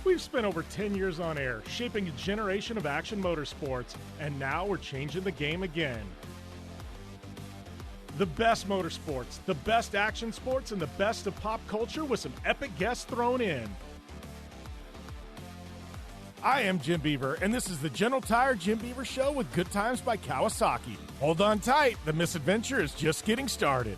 We've spent over 10 years on air, shaping a generation of action motorsports, and now we're changing the game again. The best motorsports, the best action sports, and the best of pop culture with some epic guests thrown in. I am Jim Beaver, and this is the General Tire Jim Beaver Show with Good Times by Kawasaki. Hold on tight, the misadventure is just getting started.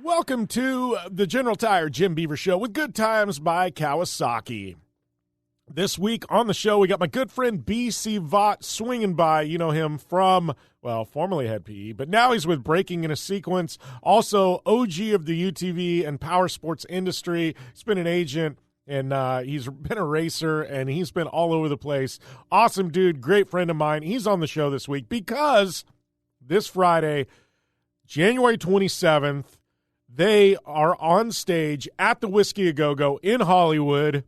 Welcome to the General Tire Jim Beaver Show with Good Times by Kawasaki. This week on the show, we got my good friend BC Vaught swinging by. You know him from, well, formerly had PE, but now he's with Breaking in a Sequence. Also, OG of the UTV and powersports industry. He's been an agent, and he's been a racer, and he's been all over the place. Awesome dude, great friend of mine. He's on the show this week because this Friday, January 27th, they are on stage at the Whisky A Go-Go in Hollywood,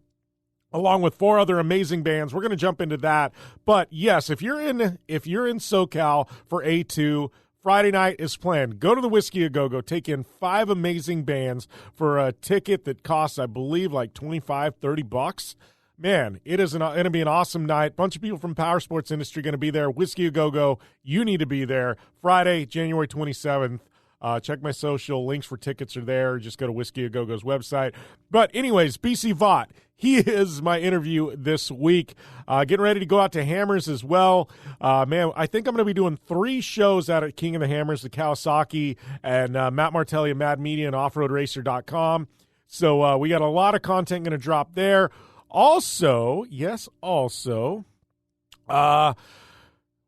along with 4 other amazing bands. We're going to jump into that. But yes, if you're in SoCal for A2, Friday night is planned. Go to the Whisky A Go-Go, take in 5 amazing bands for a ticket that costs, I believe, like $25-30. Man, it is going to be an awesome night. Bunch of people from powersports industry going to be there. Whisky A Go-Go, you need to be there. Friday, January 27th. Check my social. Links for tickets are there. Just go to Whisky A Go-Go's website. But anyways, BC Vaught, he is my interview this week. Getting ready to go out to Hammers as well. Man, I think I'm going to be doing 3 shows out at King of the Hammers, the Kawasaki, and Matt Martelli of Mad Media and OffRoadRacer.com. So we got a lot of content going to drop there. Also,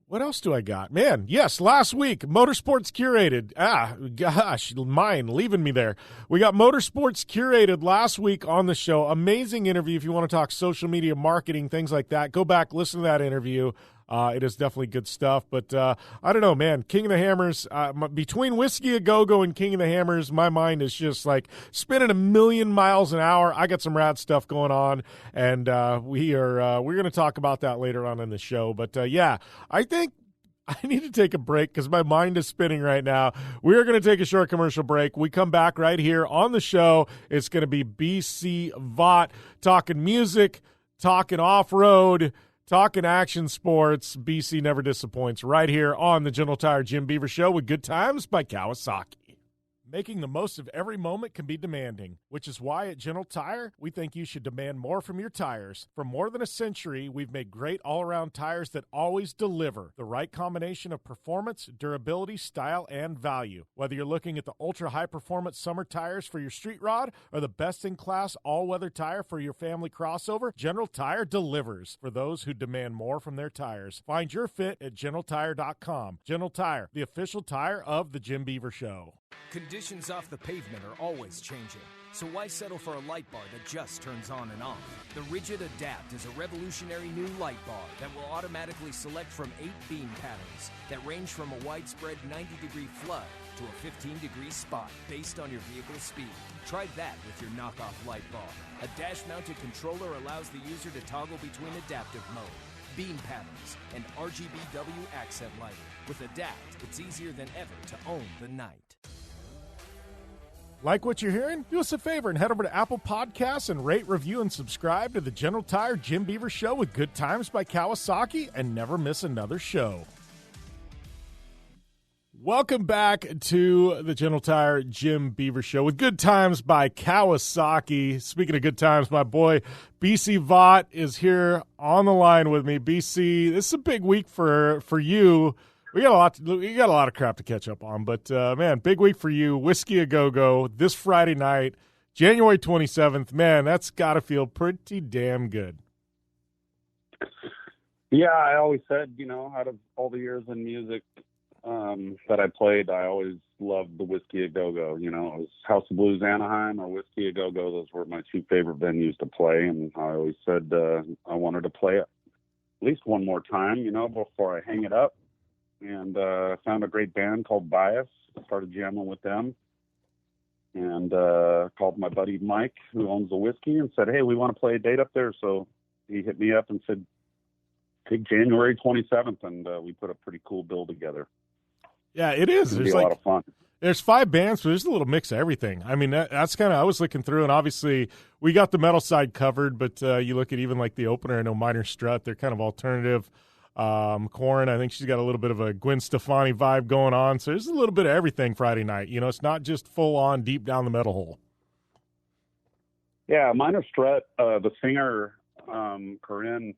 what else do I got? Man, yes, last week, Motorsports Curated. Gosh, mine leaving me there. We got Motorsports Curated last week on the show. Amazing interview. If you want to talk social media marketing, things like that, go back, listen to that interview. It is definitely good stuff. But I don't know, man. King of the Hammers, between Whisky A Go-Go and King of the Hammers, my mind is just like spinning a million miles an hour. I got some rad stuff going on, and we're going to talk about that later on in the show. But yeah, I think I need to take a break because my mind is spinning right now. We are going to take a short commercial break. We come back right here on the show. It's going to be BC Vaught talking music, talking off-road, talking action sports. BC never disappoints right here on the General Tire Jim Beaver Show with Good Times by Kawasaki. Making the most of every moment can be demanding, which is why at General Tire, we think you should demand more from your tires. For more than a century, we've made great all-around tires that always deliver the right combination of performance, durability, style, and value. Whether you're looking at the ultra-high-performance summer tires for your street rod or the best-in-class all-weather tire for your family crossover, General Tire delivers for those who demand more from their tires. Find your fit at GeneralTire.com. General Tire, the official tire of the Jim Beaver Show. Conditions off the pavement are always changing, so why settle for a light bar that just turns on and off? The Rigid Adapt is a revolutionary new light bar that will automatically select from 8 beam patterns that range from a widespread 90-degree flood to a 15-degree spot based on your vehicle's speed. Try that with your knockoff light bar. A dash-mounted controller allows the user to toggle between adaptive mode, beam patterns, and RGBW accent lighting. With Adapt, it's easier than ever to own the night. Like what you're hearing? Do us a favor and head over to Apple Podcasts and rate, review, and subscribe to the General Tire Jim Beaver Show with Good Times by Kawasaki and never miss another show. Welcome back to the General Tire Jim Beaver Show with Good Times by Kawasaki. Speaking of good times, my boy BC Vaught is here on the line with me. BC, this is a big week for you. We got a lot of crap to catch up on, but man, big week for you. Whisky A Go-Go this Friday night, January 27th. Man, that's got to feel pretty damn good. Yeah, I always said, out of all the years in music that I played, I always loved the Whisky A Go-Go. It was House of Blues Anaheim or Whisky A Go-Go. Those were my 2 favorite venues to play, and I always said I wanted to play it at least one more time, before I hang it up. And found a great band called Bias. Started jamming with them. and called my buddy Mike, who owns the Whisky, and said, hey, we want to play a date up there. So he hit me up and said, take January 27th, and we put a pretty cool bill together. Yeah, it is. It's going to be a lot of fun. There's 5 bands, but there's a little mix of everything. I mean, that's kind of, I was looking through, and obviously we got the metal side covered, but you look at even like the opener, I know Minor Strut, they're kind of alternative. Corn, I think she's got a little bit of a Gwen Stefani vibe going on, so there's a little bit of everything Friday night. You know, it's not just full on deep down the metal hole. Yeah, Minor Strut, the singer, Corinne,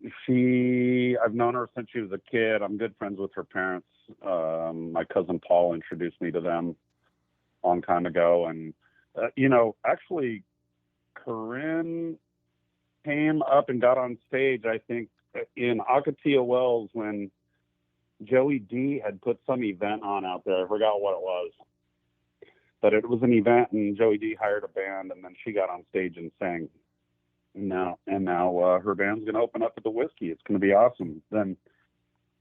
I've known her since she was a kid. I'm good friends with her parents. My cousin Paul introduced me to them a long time ago. And, actually, Corinne came up and got on stage, I think, in Akatia Wells when Joey D had put some event on out there. I forgot what it was. But it was an event, and Joey D hired a band, and then she got on stage and sang. And now her band's going to open up at the Whisky. It's going to be awesome. Then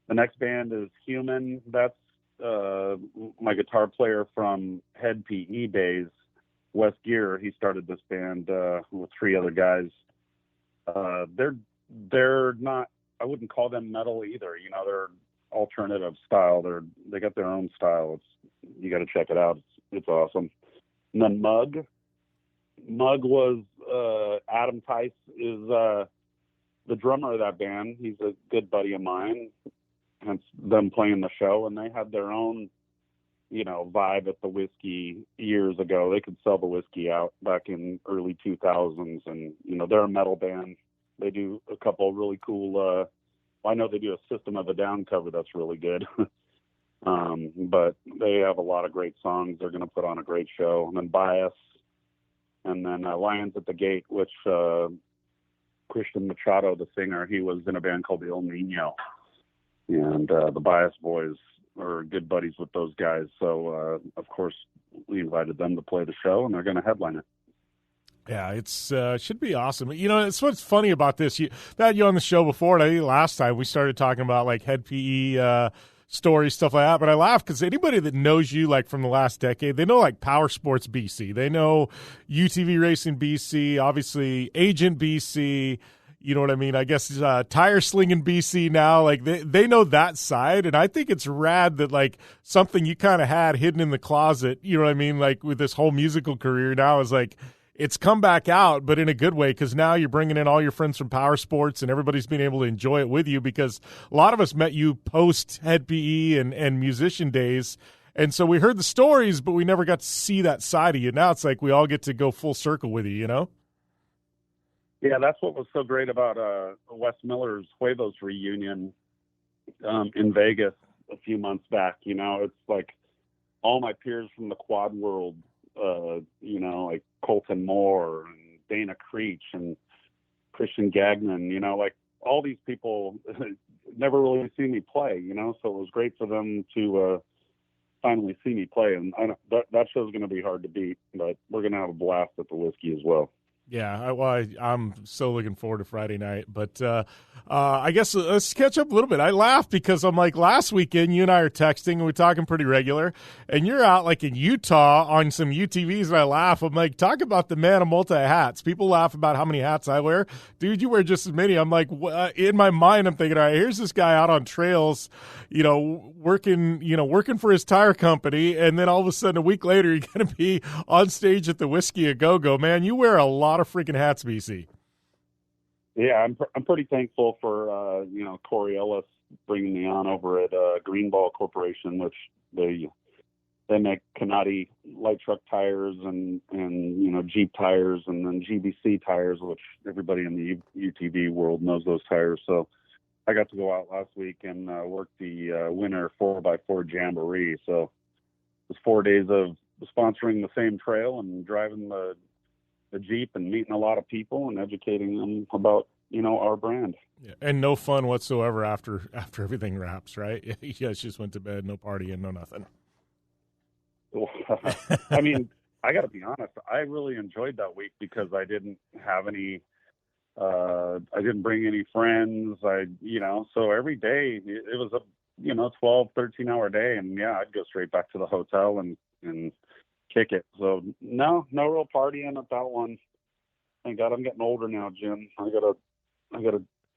the next band is Human. That's my guitar player from Head PE days, Wes Gear. He started this band with 3 other guys. They're not, I wouldn't call them metal either. You know, they're alternative style. They got their own style. You got to check it out. It's awesome. And then Mug was Adam Tice is the drummer of that band. He's a good buddy of mine. Hence them playing the show, and they had their own, vibe at the Whisky years ago. They could sell the Whisky out back in early 2000s, and they're a metal band. They do a couple of really cool. I know they do a System of a Down cover that's really good. But they have a lot of great songs. They're going to put on a great show. And then Bias, and then Lions at the Gate, which Christian Machado, the singer, he was in a band called El Nino. And the Bias boys are good buddies with those guys. So, of course, we invited them to play the show, and they're going to headline it. Yeah, it's should be awesome. It's what's funny about this. You had you on the show before, and I think last time we started talking about like Head PE stories, stuff like that. But I laugh because anybody that knows you like from the last decade, they know like Powersports BC, they know UTV Racing BC, obviously Agent BC. You know what I mean? I guess Tire Slinging BC now. Like they know that side, and I think it's rad that like something you kind of had hidden in the closet. You know what I mean? Like with this whole musical career now is like. It's come back out, but in a good way, because now you're bringing in all your friends from Power Sports, and everybody's being able to enjoy it with you, because a lot of us met you post-Head PE and musician days, and so we heard the stories, but we never got to see that side of you. Now it's like we all get to go full circle with you, you know? Yeah, that's what was so great about Wes Miller's Huevos reunion in Vegas a few months back. It's like all my peers from the quad world, like Colton Moore and Dana Creech and Christian Gagnon, like all these people never really see me play, so it was great for them to finally see me play. And that show's going to be hard to beat, but we're going to have a blast at the Whisky as well. Yeah, I'm so looking forward to Friday night. But I guess let's catch up a little bit. I laugh because I'm like, last weekend you and I are texting and we're talking pretty regular, and you're out like in Utah on some UTVs, and I laugh. I'm like, talk about the man of multi-hats. People laugh about how many hats I wear. Dude, you wear just as many. I'm like, in my mind, I'm thinking, all right, here's this guy out on trails, working for his tire company, and then all of a sudden a week later you're going to be on stage at the Whisky a Go-Go. Man, you wear a lot of freaking hats, BC. Yeah, I'm pretty thankful for Corey Ellis bringing me on over at Greenball Corporation, which they make Canati light truck tires and Jeep tires, and then GBC tires, which everybody in the UTV world knows those tires. So I got to go out last week and work the winter 4x4 Jamboree. So it was 4 days of sponsoring the same trail and driving the Jeep and meeting a lot of people and educating them about, our brand. Yeah, and no fun whatsoever after everything wraps, right? You guys just went to bed, no partying, no nothing. I mean, I got to be honest, I really enjoyed that week because I didn't have any, I didn't bring any friends. So every day it was a, 12, 13 hour day. And yeah, I'd go straight back to the hotel and kick it. So no real partying at that one. Thank God I'm getting older now, Jim. I gotta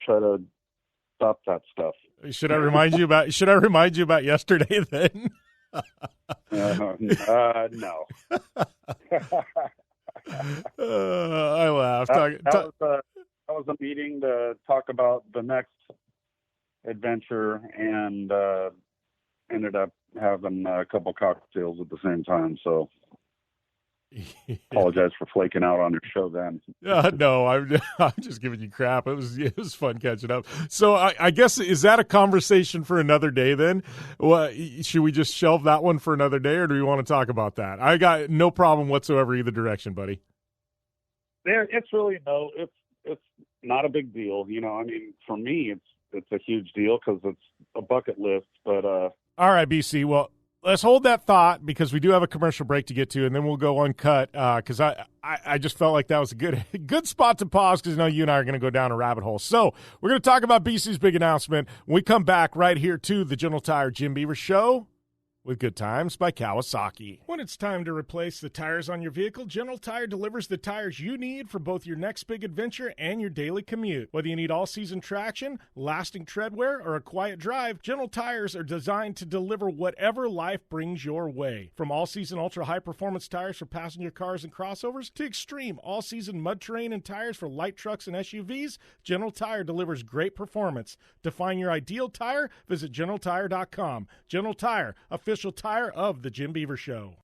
try to stop that stuff. Should I remind you about yesterday then? No. I laughed. That was a meeting to talk about the next adventure, and ended up having a couple cocktails at the same time. So apologize for flaking out on your show then. No, I'm just giving you crap. It was fun catching up. So I guess, is that a conversation for another day then? Well, should we just shelve that one for another day, or do we want to talk about that? I got no problem whatsoever either direction, buddy. It's really it's not a big deal. You know, I mean, for me, it's a huge deal because it's a bucket list. But all right, BC. Well, let's hold that thought because we do have a commercial break to get to, and then we'll go uncut because I just felt like that was a good spot to pause because I know you and I are going to go down a rabbit hole. So we're going to talk about BC's big announcement when we come back right here to the General Tire Jim Beaver Show with Good Times by Kawasaki. When it's time to replace the tires on your vehicle, General Tire delivers the tires you need for both your next big adventure and your daily commute. Whether you need all-season traction, lasting treadwear, or a quiet drive, General Tires are designed to deliver whatever life brings your way. From all-season ultra-high-performance tires for passenger cars and crossovers to extreme all-season mud terrain and tires for light trucks and SUVs, General Tire delivers great performance. To find your ideal tire, visit GeneralTire.com. General Tire, official tire of the Jim Beaver Show.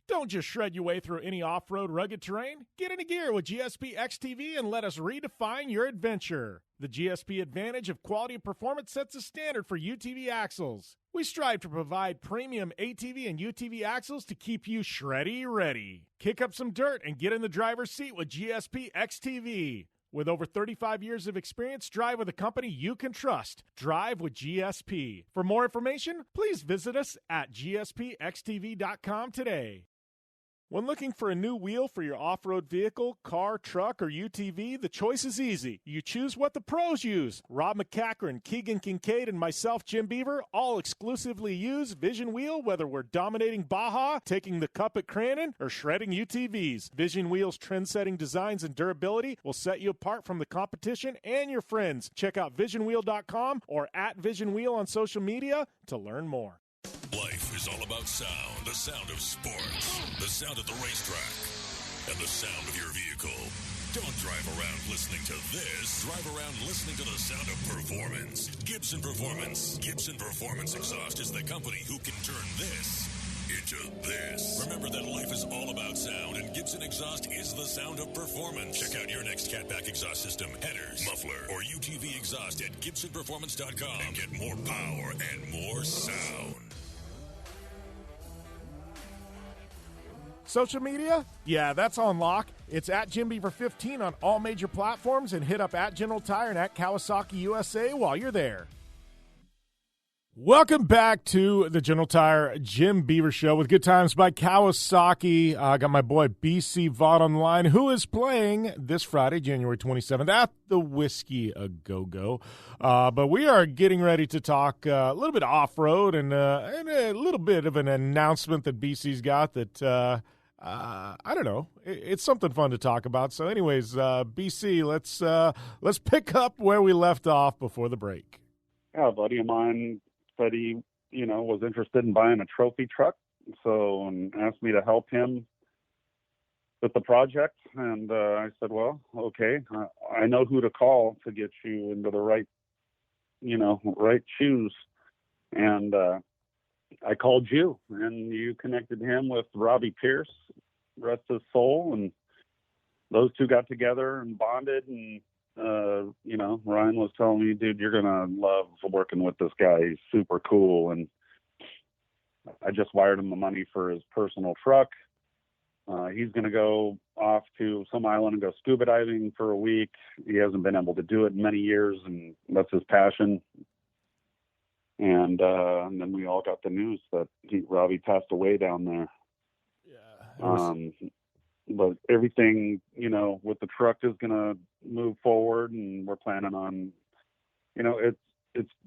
Don't just shred your way through any off-road rugged terrain. Get into gear with GSP XTV and let us redefine your adventure. The GSP advantage of quality and performance sets a standard for UTV axles. We strive to provide premium ATV and UTV axles to keep you shreddy ready. Kick up some dirt and get in the driver's seat with GSP XTV. With over 35 years of experience, drive with a company you can trust. Drive with GSP. For more information, please visit us at gspxtv.com today. When looking for a new wheel for your off-road vehicle, car, truck, or UTV, the choice is easy. You choose what the pros use. Rob McCachran, Keegan Kincaid, and myself, Jim Beaver, all exclusively use Vision Wheel, whether we're dominating Baja, taking the cup at Crandon, or shredding UTVs. Vision Wheel's trend-setting designs and durability will set you apart from the competition and your friends. Check out visionwheel.com or at Vision Wheel on social media to learn more. Life is all about sound. The sound of sports. The sound at the racetrack. And the sound of your vehicle. Don't drive around listening to this. Drive around listening to the sound of performance. Gibson Performance. Gibson Performance Exhaust is the company who can turn this into this. Remember that life is all about sound, and Gibson Exhaust is the sound of performance. Check out your next catback exhaust system, headers, muffler, or UTV exhaust at GibsonPerformance.com and get more power and more sound. Social media? Yeah, that's on lock. It's at Jim Beaver 15 on all major platforms, and hit up at General Tire and at Kawasaki USA while you're there. Welcome back to the General Tire Jim Beaver Show with Good Times by Kawasaki. I got my boy BC Vaught on the line, who is playing this Friday, January 27th, at the Whisky A Go-Go. But we are getting ready to talk a little bit off-road and a little bit of an announcement that BC's got that I don't know. It's something fun to talk about. So anyways, BC, let's pick up where we left off before the break. Yeah, a buddy of mine said he, was interested in buying a trophy truck, and asked me to help him with the project. And I said, well, okay, I know who to call to get you into the right shoes. And I called you, and you connected him with Robbie Pierce, rest his soul, and those two got together and bonded. And Ryan was telling me, dude, you're gonna love working with this guy. He's super cool. And I just wired him the money for his personal truck. He's gonna go off to some island and go scuba diving for a week. He hasn't been able to do it in many years, and that's his passion. And then we all got the news that Robbie passed away down there. Yeah. But everything, with the truck is going to move forward, and we're planning on, it's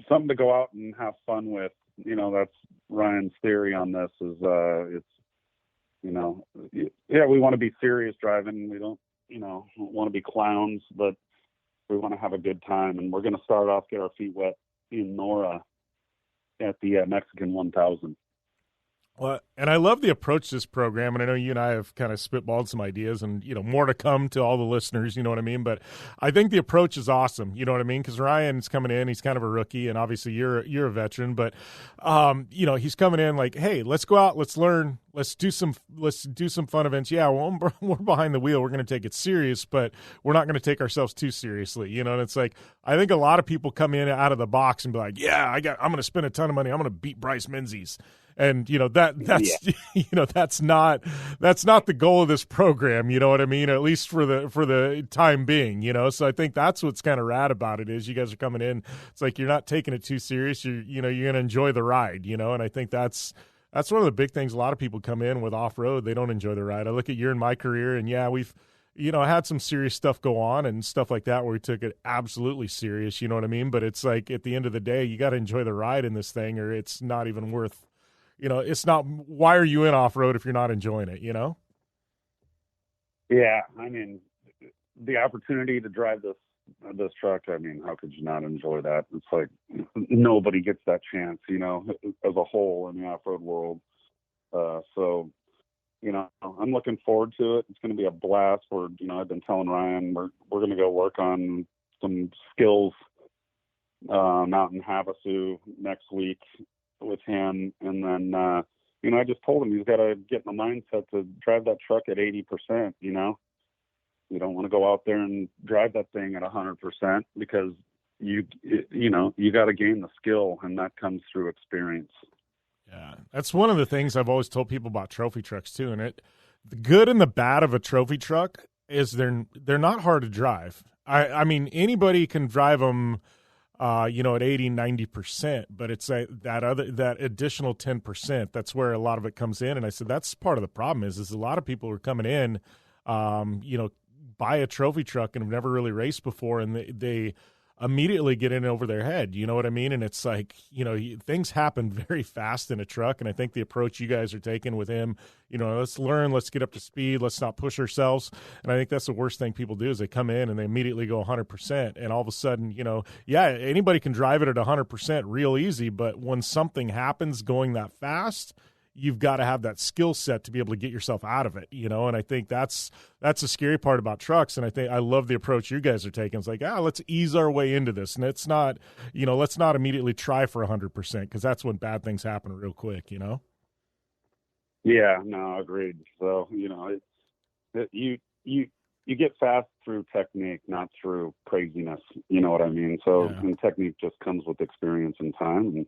something to go out and have fun with. That's Ryan's theory on this is it's, yeah, we want to be serious driving. We don't, want to be clowns, but we want to have a good time. And we're going to start off, get our feet wet in Nora at the Mexican 1000. Well, and I love the approach to this program, and I know you and I have kind of spitballed some ideas, and more to come to all the listeners. You know what I mean? But I think the approach is awesome. You know what I mean? Because Ryan's coming in, he's kind of a rookie, and obviously you're a veteran. But he's coming in like, hey, let's go out, let's learn, let's do some fun events. Yeah, we're behind the wheel, we're going to take it serious, but we're not going to take ourselves too seriously. And it's like I think a lot of people come in out of the box and be like, yeah, I'm going to spend a ton of money, I'm going to beat Bryce Menzies. And that's not the goal of this program, you know what I mean? At least for the time being, So I think that's what's kind of rad about it is you guys are coming in. It's like you're not taking it too serious. You're going to enjoy the ride, And I think that's one of the big things. A lot of people come in with off road, they don't enjoy the ride. I look at your and my career, and yeah, we've had some serious stuff go on and stuff like that where we took it absolutely serious. You know what I mean? But it's like at the end of the day, you got to enjoy the ride in this thing, or it's not even worth. It's not. Why are you in off road if you're not enjoying it? Yeah, I mean, the opportunity to drive this truck. I mean, how could you not enjoy that? It's like nobody gets that chance, as a whole in the off road world. So, I'm looking forward to it. It's going to be a blast. I've been telling Ryan we're going to go work on some skills out in Havasu next week with him, and then I just told him he's got to get in the mindset to drive that truck at 80%. You don't want to go out there and drive that thing at 100% because you got to gain the skill, and that comes through experience. Yeah, that's one of the things I've always told people about trophy trucks too. And the good and the bad of a trophy truck is they're not hard to drive. I mean, anybody can drive them. At 80, 90%, but it's that additional 10%, that's where a lot of it comes in. And I said, that's part of the problem is a lot of people are coming in, buy a trophy truck and have never really raced before. And they immediately get in over their head. You know what I mean? And it's like, things happen very fast in a truck. And I think the approach you guys are taking with him, let's learn, let's get up to speed, let's not push ourselves. And I think that's the worst thing people do is they come in and they immediately go 100%. And all of a sudden, anybody can drive it at 100% real easy. But when something happens going that fast, you've got to have that skill set to be able to get yourself out of it, And I think that's the scary part about trucks. And I love the approach you guys are taking. It's like, let's ease our way into this. And it's not, let's not immediately try for 100% because that's when bad things happen real quick, Yeah, no, agreed. So, you get fast through technique, not through craziness. You know what I mean? So and technique just comes with experience and time. And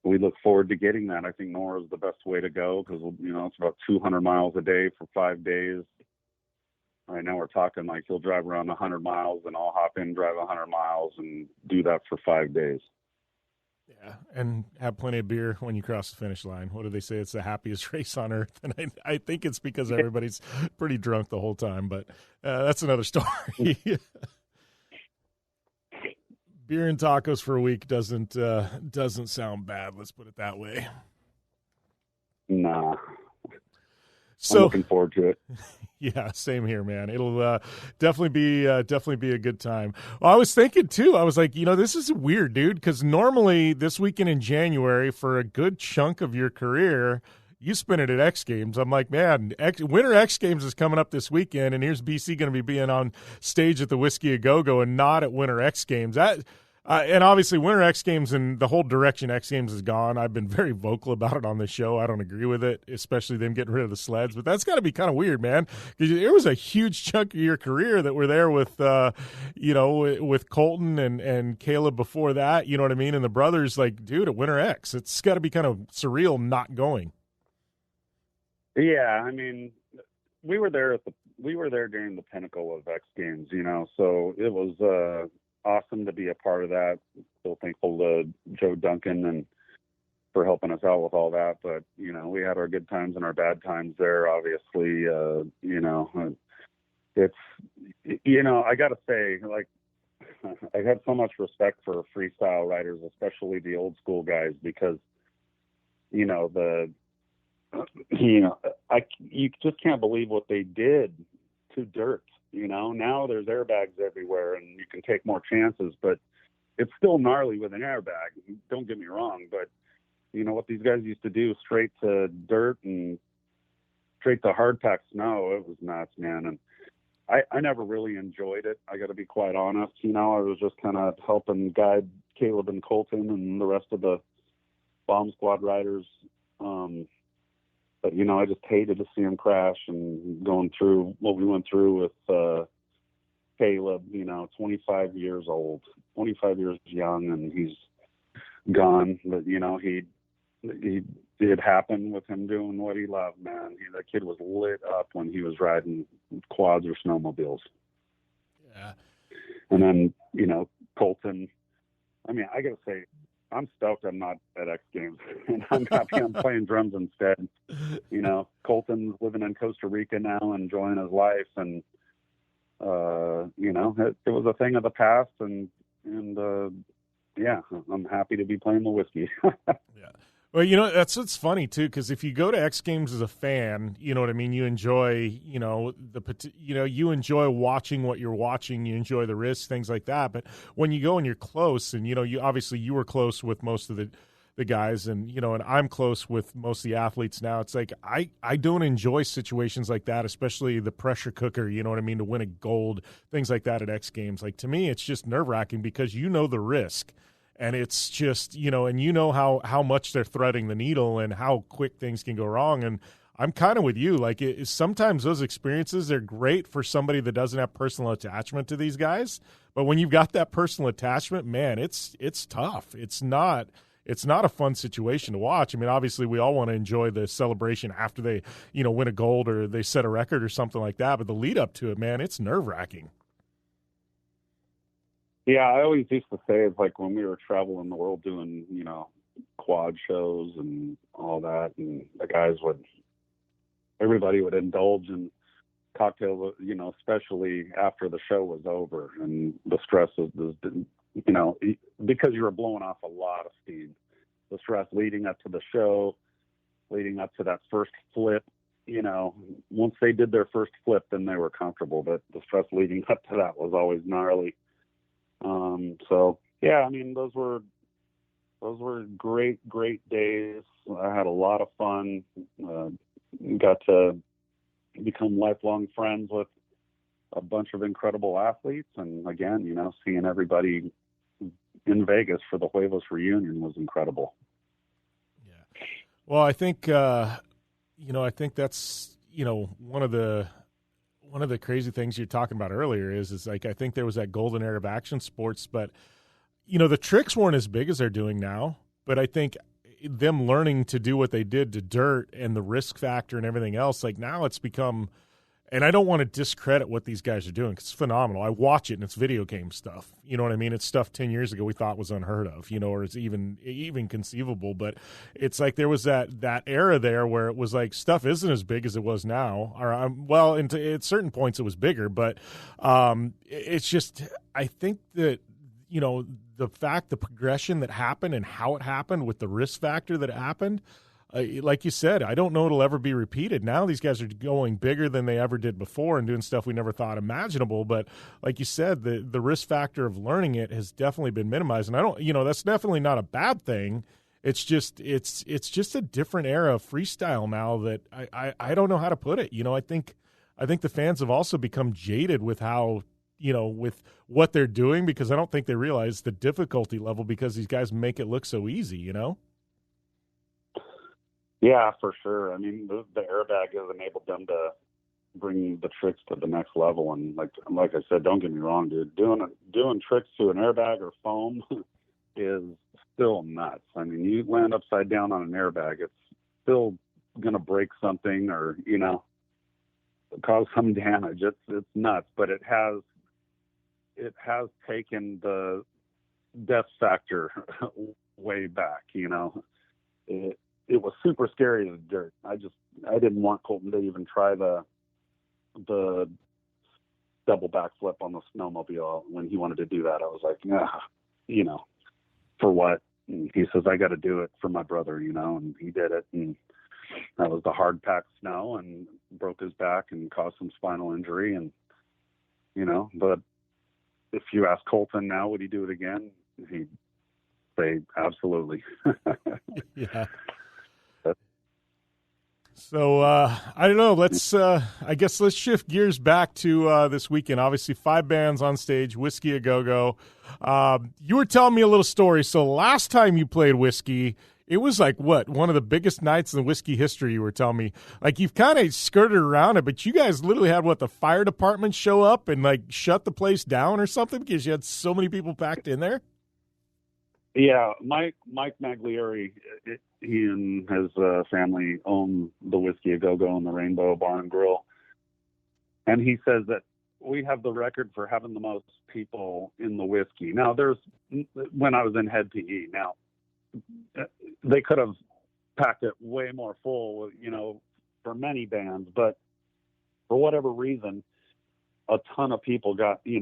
we look forward to getting that. I think Nora is the best way to go because, it's about 200 miles a day for 5 days. Right now we're talking like he'll drive around 100 miles and I'll hop in, drive 100 miles and do that for 5 days. Yeah, and have plenty of beer when you cross the finish line. What do they say? It's the happiest race on earth. And I think it's because everybody's pretty drunk the whole time, but that's another story. Beer and tacos for a week doesn't sound bad. Let's put it that way. Nah. So, I'm looking forward to it. Yeah, same here, man. It'll definitely be a good time. Well, I was thinking too. I was like, this is weird, dude, because normally this weekend in January, for a good chunk of your career, you spent it at X Games. I'm like, man, Winter X Games is coming up this weekend, and here's BC going to be being on stage at the Whisky A Go-Go and not at Winter X Games. And obviously, Winter X Games and the whole direction X Games has gone. I've been very vocal about it on this show. I don't agree with it, especially them getting rid of the sleds. But that's got to be kind of weird, man. Because there was a huge chunk of your career that were there with, with Colton and Caleb before that. You know what I mean? And the brothers, like, dude, at Winter X, it's got to be kind of surreal not going. Yeah, I mean, we were there during the pinnacle of X Games, so it was awesome to be a part of that. Still thankful to Joe Duncan and for helping us out with all that. But, we had our good times and our bad times there, obviously. It's, I got to say, like, I have so much respect for freestyle riders, especially the old school guys, because you know, you just can't believe what they did to dirt. You know, now there's airbags everywhere and you can take more chances, but it's still gnarly with an airbag. Don't get me wrong, but you know what these guys used to do, straight to dirt and straight to hardpack snow, it was nuts, man. And I never really enjoyed it. I got to be quite honest. You know, I was just kind of helping guide Caleb and Colton and the rest of the bomb squad riders. But, you know, I just hated to see him crash, and going through what we went through with Caleb, you know, 25 years old, 25 years young, and he's gone. But, you know, it happened with him doing what he loved, man. That kid was lit up when he was riding quads or snowmobiles. Yeah. And then, you know, Colton, I mean, I got to say, I'm stoked I'm not at X Games, and I'm happy I'm playing drums instead. You know, Colton's living in Costa Rica now, enjoying his life, and you know, it was a thing of the past, and yeah, I'm happy to be playing the Whisky. Yeah. Well, you know, it's funny too, because if you go to X Games as a fan, you know what I mean. You enjoy, you know, you enjoy watching what you're watching. You enjoy the risks, things like that. But when you go and you're close, and you know, you were close with most of the guys, and you know, and I'm close with most of the athletes now. It's like I don't enjoy situations like that, especially the pressure cooker. You know what I mean, to win a gold, things like that at X Games. Like, to me, it's just nerve-wracking because you know the risk. And it's just, you know, and you know how much they're threading the needle and how quick things can go wrong. And I'm kind of with you. Like, sometimes those experiences are great for somebody that doesn't have personal attachment to these guys. But when you've got that personal attachment, man, it's tough. It's not a fun situation to watch. I mean, obviously, we all want to enjoy the celebration after they, you know, win a gold or they set a record or something like that. But the lead up to it, man, it's nerve-wracking. Yeah, I always used to say, it's like when we were traveling the world doing, you know, quad shows and all that, and everybody would indulge in cocktails, you know, especially after the show was over, and the stress was, you know, because you were blowing off a lot of steam. The stress leading up to the show, leading up to that first flip, you know, once they did their first flip, then they were comfortable, but the stress leading up to that was always gnarly. So yeah, I mean, those were great days. I had a lot of fun. Got to become lifelong friends with a bunch of incredible athletes. And again, you know, seeing everybody in Vegas for the Huevos reunion was incredible. Yeah. Well, I think, you know, I think that's, you know, one of the crazy things you're talking about earlier is like, I think there was that golden era of action sports, but you know, the tricks weren't as big as they're doing now, but I think them learning to do what they did to dirt and the risk factor and everything else, like now it's become, and I don't want to discredit what these guys are doing. It's phenomenal. I watch it and it's video game stuff. You know what I mean? It's stuff 10 years ago we thought was unheard of, you know, or it's even conceivable. But it's like there was that era there where it was like stuff isn't as big as it was now. Or well, at certain points it was bigger, but it's just, I think that, you know, the progression that happened and how it happened with the risk factor that it happened, like you said, I don't know it'll ever be repeated. Now these guys are going bigger than they ever did before and doing stuff we never thought imaginable. But like you said, the risk factor of learning it has definitely been minimized. And I don't, you know, that's definitely not a bad thing. It's just a different era of freestyle now that I don't know how to put it. You know, I think the fans have also become jaded with how, you know, with what they're doing, because I don't think they realize the difficulty level because these guys make it look so easy, you know? Yeah, for sure. I mean, the airbag has enabled them to bring the tricks to the next level. And like I said, don't get me wrong, dude. Doing tricks to an airbag or foam is still nuts. I mean, you land upside down on an airbag, it's still gonna break something or, you know, cause some damage. It's nuts, but it has taken the death factor way back. You know, it was super scary as dirt. I didn't want Colton to even try the double backflip on the snowmobile when he wanted to do that. I was like, nah, you know, for what? he says, I got to do it for my brother, and he did it. And that was the hard packed snow, and broke his back and caused some spinal injury. And, but if you ask Colton now, would he do it again? He'd say, absolutely. Yeah. So, I don't know. I guess let's shift gears back to this weekend. Obviously, 5 bands on stage, Whisky a Go-Go. You were telling me a little story. So last time you played Whisky, it was like, one of the biggest nights in the Whisky history, you were telling me. Like, you've kind of skirted around it, but you guys literally had, the fire department show up and, shut the place down or something because you had so many people packed in there? Yeah, Mike Maglieri, he and his family own the Whisky a Go-Go and the Rainbow Bar and Grill. And he says that we have the record for having the most people in the Whisky. Now, when I was in Head PE, now, they could have packed it way more full, for many bands, but for whatever reason, a ton of people got in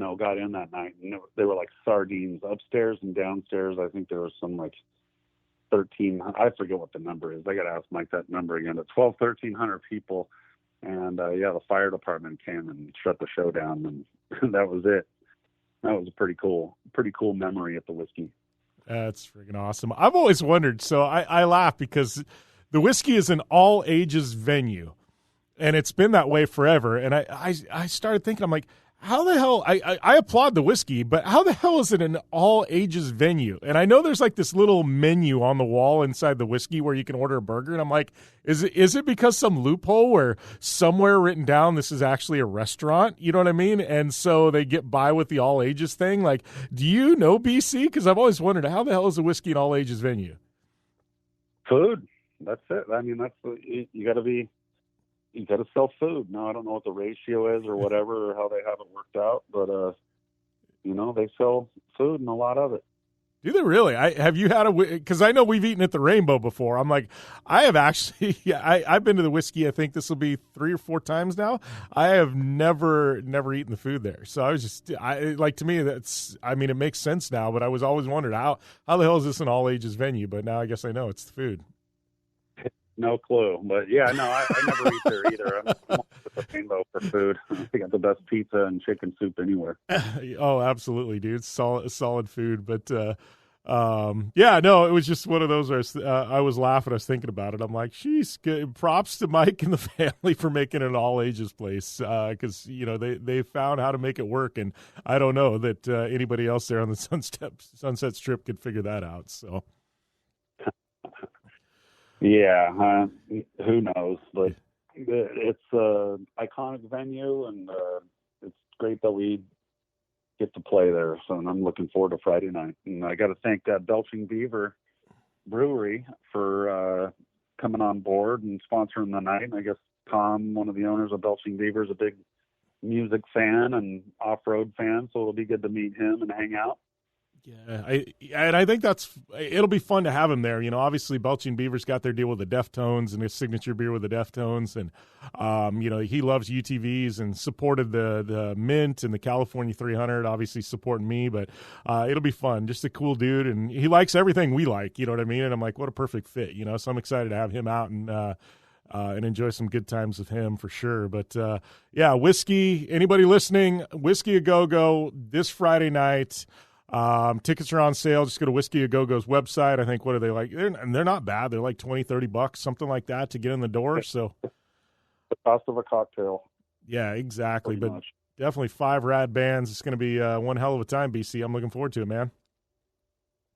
that night, and they were like sardines upstairs and downstairs. I think there was some 13, I forget what the number is. I got to ask Mike that number again. But 1,300 people. And the fire department came and shut the show down, and that was it. That was a pretty cool memory at the Whisky. That's freaking awesome. I've always wondered, so I laugh because the Whisky is an all ages venue. And it's been that way forever. And I started thinking, I'm like, how the hell? I applaud the Whisky, but how the hell is it an all ages venue? And I know there's this little menu on the wall inside the Whisky where you can order a burger. And I'm like, is it because some loophole where somewhere written down this is actually a restaurant? You know what I mean? And so they get by with the all ages thing. Like, do you know, BC? Because I've always wondered, how the hell is the Whisky an all ages venue? Food. That's it. I mean, you got to sell food. Now, I don't know what the ratio is or whatever, or how they have it worked out, but, they sell food and a lot of it. Do they really? Have you had because I know we've eaten at the Rainbow before. I'm like, I have actually, I've been to the Whisky. I think this will be 3 or 4 times now. I have never eaten the food there. So I was just, to me, it makes sense now, but I was always wondering how the hell is this an all ages venue? But now I guess I know it's the food. No clue, but yeah, no, I never eat there either. I'm with the Rainbow for food. They got the best pizza and chicken soup anywhere. Oh, absolutely, dude. Solid food. But it was just one of those where I was laughing. I was thinking about it. I'm like, geez, props to Mike and the family for making it an all ages place because they found how to make it work, and I don't know that anybody else there on the Sunset Strip could figure that out. So. Yeah, who knows? But it's an iconic venue, and it's great that we get to play there. So I'm looking forward to Friday night. And I got to thank Belching Beaver Brewery for coming on board and sponsoring the night. And I guess Tom, one of the owners of Belching Beaver, is a big music fan and off-road fan, so it'll be good to meet him and hang out. Yeah, I think it'll be fun to have him there. Obviously Belching Beaver's got their deal with the Deftones and his signature beer with the Deftones, and he loves UTVs and supported the Mint and the California 300. Obviously supporting me, but it'll be fun. Just a cool dude, and he likes everything we like. You know what I mean? And I'm like, what a perfect fit. So I'm excited to have him out and enjoy some good times with him for sure. But Whisky. Anybody listening? Whisky a Go-Go this Friday night. Tickets are on sale. Just go to Whisky a Go-Go's website. I think, what are they like? They're not bad. They're like $20-$30, something like that, to get in the door. So the cost of a cocktail. Yeah, exactly. But much. Definitely 5 rad bands. It's going to be one hell of a time, BC. I'm looking forward to it, man.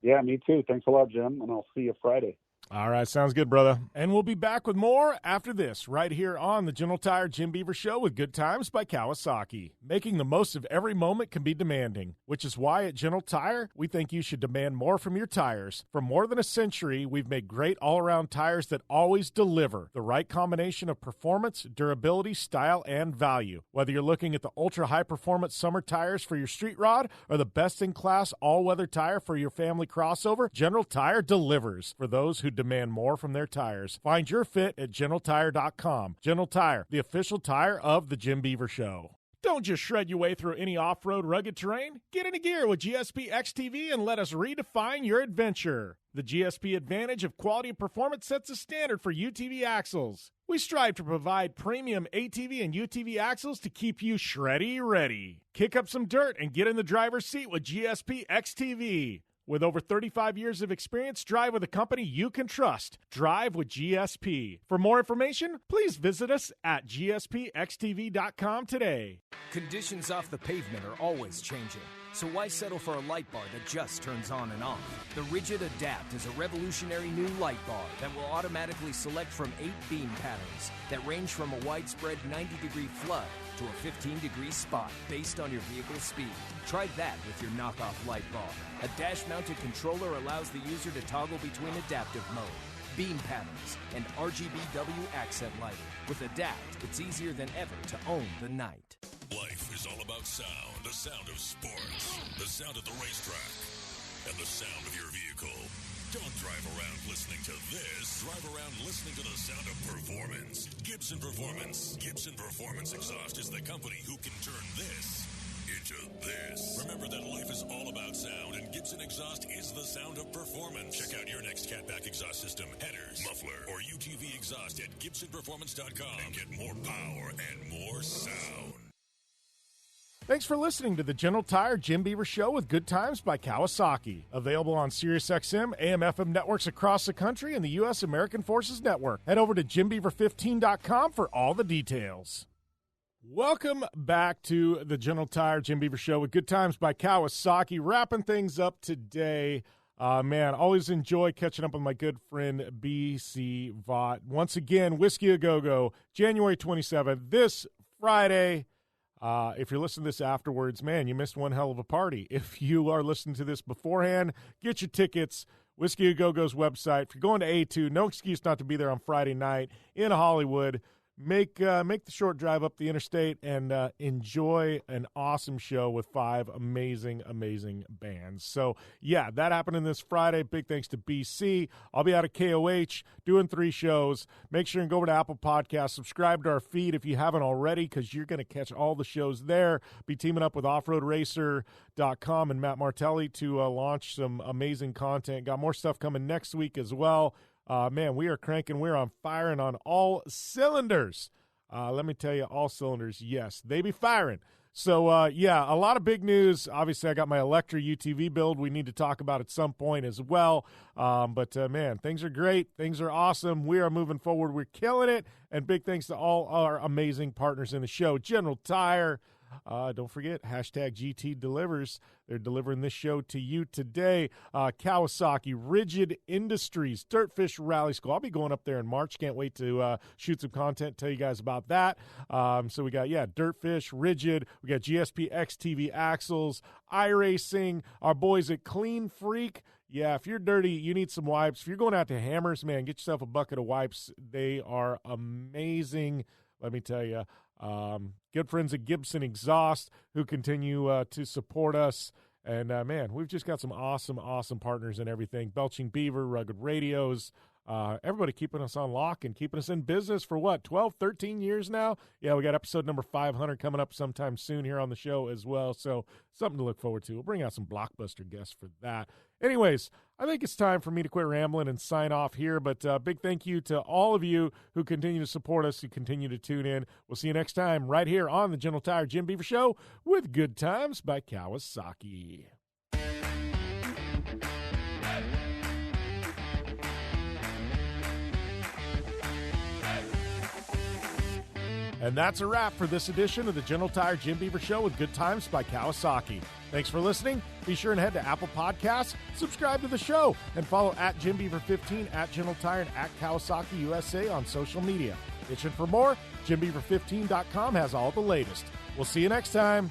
Yeah, me too. Thanks a lot, Jim, and I'll see you Friday. All right, sounds good, brother. And we'll be back with more after this, right here on the General Tire Jim Beaver Show with Good Times by Kawasaki. Making the most of every moment can be demanding, which is why at General Tire, we think you should demand more from your tires. For more than a century, we've made great all-around tires that always deliver the right combination of performance, durability, style, and value. Whether you're looking at the ultra-high-performance summer tires for your street rod or the best-in-class all-weather tire for your family crossover, General Tire delivers for those who demand more from their tires. Find your fit at GeneralTire.com. General Tire, the official tire of the Jim Beaver Show. Don't just shred your way through any off-road rugged terrain. Get into gear with GSP XTV and let us redefine your adventure. The GSP advantage of quality and performance sets a standard for UTV axles. We strive to provide premium ATV and UTV axles to keep you shreddy ready. Kick up some dirt and get in the driver's seat with GSP XTV. With over 35 years of experience, drive with a company you can trust. Drive with GSP. For more information, please visit us at gspxtv.com today. Conditions off the pavement are always changing, so why settle for a light bar that just turns on and off? The Rigid Adapt is a revolutionary new light bar that will automatically select from 8 beam patterns that range from a widespread 90-degree flood to a 15-degree spot based on your vehicle's speed. Try that with your knockoff light bar. A dash-mounted controller allows the user to toggle between adaptive mode, beam patterns, and RGBW accent lighting. With Adapt, it's easier than ever to own the night. Life is all about sound, the sound of sports, the sound at the racetrack, and the sound of your vehicle. Don't drive around listening to this. Drive around listening to the sound of performance. Gibson Performance. Gibson Performance Exhaust is the company who can turn this into this. Remember that life is all about sound, and Gibson Exhaust is the sound of performance. Check out your next catback exhaust system, headers, muffler, or UTV exhaust at GibsonPerformance.com and get more power and more sound. Thanks for listening to the General Tire Jim Beaver Show with Good Times by Kawasaki. Available on SiriusXM, AM/FM networks across the country, and the U.S. American Forces Network. Head over to JimBeaver15.com for all the details. Welcome back to the General Tire Jim Beaver Show with Good Times by Kawasaki. Wrapping things up today. Man, always enjoy catching up with my good friend BC Vaught. Once again, Whisky A Go-Go, January 27th, this Friday. If you're listening to this afterwards, man, you missed one hell of a party. If you are listening to this beforehand, get your tickets. Whisky A Go-Go's website. If you're going to A2, no excuse not to be there on Friday night in Hollywood. Make the short drive up the interstate and enjoy an awesome show with 5 amazing, amazing bands. So, yeah, that happening this Friday. Big thanks to BC. I'll be out at KOH doing 3 shows. Make sure and go over to Apple Podcasts. Subscribe to our feed if you haven't already, because you're going to catch all the shows there. Be teaming up with OffRoadRacer.com and Matt Martelli to launch some amazing content. Got more stuff coming next week as well. Man, we are cranking. We're on firing on all cylinders. Let me tell you, all cylinders, yes, they be firing. So, yeah, a lot of big news. Obviously, I got my Electra UTV build we need to talk about at some point as well. But man, things are great. Things are awesome. We are moving forward. We're killing it. And big thanks to all our amazing partners in the show. General Tire. Don't forget, hashtag GT Delivers. They're delivering this show to you today. Kawasaki, Rigid Industries, Dirtfish Rally School. I'll be going up there in March. Can't wait to shoot some content, tell you guys about that. So we got, Dirtfish, Rigid. We got GSP XTV axles, iRacing, our boys at Clean Freak. Yeah, if you're dirty, you need some wipes. If you're going out to Hammers, man, get yourself a bucket of wipes. They are amazing, let me tell you. Good friends at Gibson Exhaust who continue to support us. And, man, we've just got some awesome, awesome partners and everything. Belching Beaver, Rugged Radios, everybody keeping us on lock and keeping us in business for, 12, 13 years now? Yeah, we got episode number 500 coming up sometime soon here on the show as well. So something to look forward to. We'll bring out some blockbuster guests for that. Anyways, I think it's time for me to quit rambling and sign off here. But big thank you to all of you who continue to support us, who continue to tune in. We'll see you next time right here on the General Tire Jim Beaver Show with Good Times by Kawasaki. And that's a wrap for this edition of the General Tire Jim Beaver Show with Good Times by Kawasaki. Thanks for listening. Be sure and head to Apple Podcasts, subscribe to the show, and follow at JimBeaver15, at General Tire, and at Kawasaki USA on social media. Itching for more? JimBeaver15.com has all the latest. We'll see you next time.